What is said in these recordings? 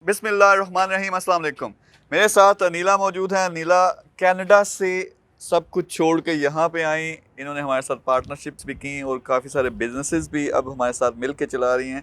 بسم اللہ الرحمن الرحیم. السلام علیکم. میرے ساتھ انیلا موجود ہیں. انیلا کینیڈا سے سب کچھ چھوڑ کے یہاں پہ آئیں. انہوں نے ہمارے ساتھ پارٹنرشپس بھی کی اور کافی سارے بزنسز بھی اب ہمارے ساتھ مل کے چلا رہی ہیں.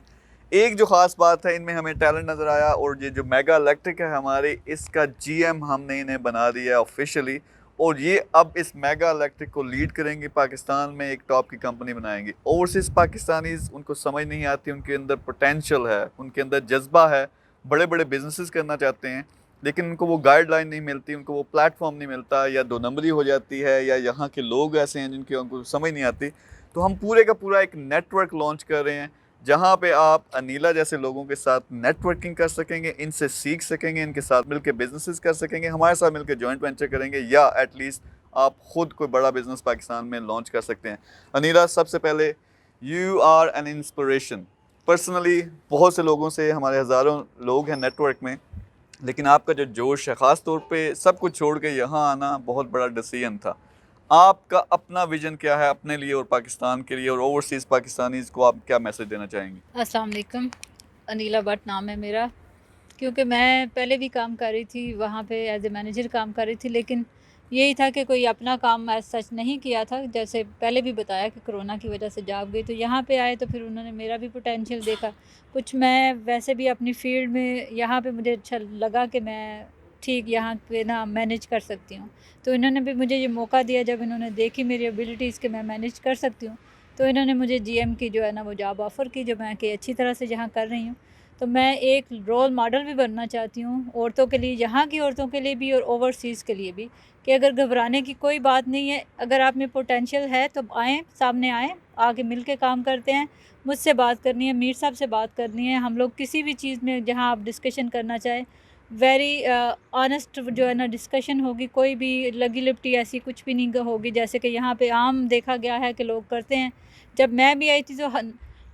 ایک جو خاص بات ہے, ان میں ہمیں ٹیلنٹ نظر آیا, اور یہ جو میگا الیکٹرک ہے ہمارے, اس کا جی ایم ہم نے انہیں بنا دیا ہے آفیشیلی, اور یہ اب اس میگا الیکٹرک کو لیڈ کریں گے. پاکستان میں ایک ٹاپ کی کمپنی بنائیں گے. اوورسیز پاکستانیز ان کو سمجھ نہیں آتی, ان کے اندر پوٹینشیل ہے, ان کے اندر جذبہ ہے, بڑے بڑے بزنسز کرنا چاہتے ہیں, لیکن ان کو وہ گائیڈ لائن نہیں ملتی, ان کو وہ پلیٹ فارم نہیں ملتا, یا دو نمبری ہو جاتی ہے, یا یہاں کے لوگ ایسے ہیں جن کی ان کو سمجھ نہیں آتی. تو ہم پورے کا پورا ایک نیٹ ورک لانچ کر رہے ہیں, جہاں پہ آپ انیلا جیسے لوگوں کے ساتھ نیٹ ورکنگ کر سکیں گے, ان سے سیکھ سکیں گے, ان کے ساتھ مل کے بزنسز کر سکیں گے, ہمارے ساتھ مل کے جوائنٹ وینچر کریں گے, یا ایٹ لیسٹ آپ خود کوئی بڑا بزنس پاکستان میں لانچ کر سکتے ہیں. انیلا, سب سے پہلے you are an inspiration. Personally بہت سے لوگوں سے, ہمارے ہزاروں لوگ ہیں نیٹ ورک میں, لیکن آپ کا جو جوش ہے, خاص طور پہ سب کچھ چھوڑ کے یہاں آنا بہت بڑا ڈیسیژن تھا. آپ کا اپنا ویژن کیا ہے اپنے لیے اور پاکستان کے لیے, اور اوورسیز پاکستانیز کو آپ کیا میسج دینا چاہیں گے؟ السلام علیکم. انیلا بٹ نام ہے میرا. کیونکہ میں پہلے بھی کام کر رہی تھی وہاں پہ, ایز اے مینیجر کام کر رہی تھی, لیکن یہی تھا کہ کوئی اپنا کام ایز سچ نہیں کیا تھا. جیسے پہلے بھی بتایا کہ کرونا کی وجہ سے جاب گئی, تو یہاں پہ آئے تو پھر انہوں نے میرا بھی پوٹینشیل دیکھا. کچھ میں ویسے بھی اپنی فیلڈ میں یہاں پہ مجھے اچھا لگا کہ میں ٹھیک یہاں پہ نا مینیج کر سکتی ہوں, تو انہوں نے بھی مجھے یہ موقع دیا. جب انہوں نے دیکھی میری ایبلٹیز کہ میں مینیج کر سکتی ہوں, تو انہوں نے مجھے جی ایم کی جو ہے نا وہ جاب آفر کی, جو میں کہ اچھی طرح سے یہاں کر رہی ہوں. تو میں ایک رول ماڈل بھی بننا چاہتی ہوں عورتوں کے لیے, یہاں کی عورتوں کے لیے بھی اور اوورسیز کے لیے بھی, کہ اگر گھبرانے کی کوئی بات نہیں ہے. اگر آپ میں پوٹینشیل ہے تو آئیں, سامنے آئیں, آگے مل کے کام کرتے ہیں. مجھ سے بات کرنی ہے, میر صاحب سے بات کرنی ہے, ہم لوگ کسی بھی چیز میں جہاں آپ ڈسکشن کرنا چاہیں, ویری آنیسٹ جو ہے نا ڈسکشن ہوگی. کوئی بھی لگی لپٹی ایسی کچھ بھی نہیں ہوگی, جیسے کہ یہاں پہ عام دیکھا گیا ہے کہ لوگ کرتے ہیں. جب میں بھی آئی تھی تو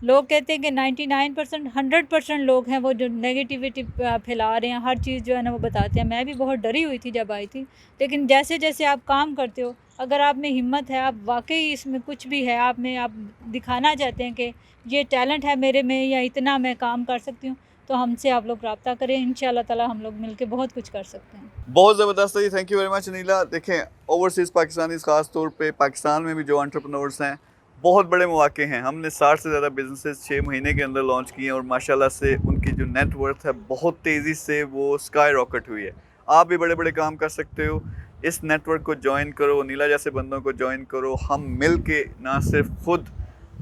لوگ کہتے ہیں کہ 99% 100% لوگ ہیں وہ جو نیگیٹیوٹی پھیلا رہے ہیں, ہر چیز جو ہے نا وہ بتاتے ہیں. میں بھی بہت ڈری ہوئی تھی جب آئی تھی, لیکن جیسے جیسے آپ کام کرتے ہو, اگر آپ میں ہمت ہے, آپ واقعی اس میں کچھ بھی ہے آپ میں, آپ دکھانا چاہتے ہیں کہ یہ ٹیلنٹ ہے میرے میں, یا اتنا میں کام کر سکتی ہوں, تو ہم سے آپ لوگ رابطہ کریں. ان شاء اللہ تعالیٰ ہم لوگ مل کے بہت کچھ کر سکتے ہیں. بہت زبردست ہے جی, thank you very much Aneela. دیکھیں, اوورسیز پاکستانیز خاص طور پہ پاکستان میں بھی جو انٹرپرنورس ہیں, بہت بڑے مواقع ہیں. ہم نے 60 سے زیادہ بزنسز 6 مہینے کے اندر لانچ کیے ہیں, اور ماشاءاللہ سے ان کی جو نیٹ ورتھ ہے بہت تیزی سے وہ اسکائی راکٹ ہوئی ہے. آپ بھی بڑے بڑے کام کر سکتے ہو. اس نیٹ ورک کو جوائن کرو, انیلا جیسے بندوں کو جوائن کرو. ہم مل کے نہ صرف خود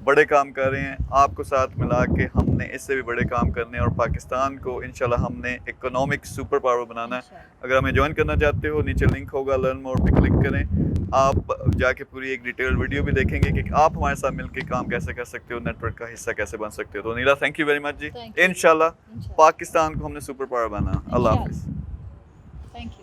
بڑے کام کر رہے ہیں, آپ کو ساتھ ملا کے ہم نے اس سے بھی بڑے کام کرنے ہیں, اور پاکستان کو انشاءاللہ ہم نے اکنامک سپر پاور بنانا ہے. اگر ہمیں جوائن کرنا چاہتے ہو, نیچے لنک ہوگا, لرن مور پہ کلک کریں. آپ جا کے پوری ایک ڈیٹیل ویڈیو بھی دیکھیں گے کہ آپ ہمارے ساتھ مل کے کام کیسے کر سکتے ہو, نیٹ ورک کا حصہ کیسے بن سکتے ہو. تو نیلا, تھینک یو ویری مچ جی. انشاءاللہ پاکستان کو ہم نے سپر پاور بنانا. اللہ حافظ.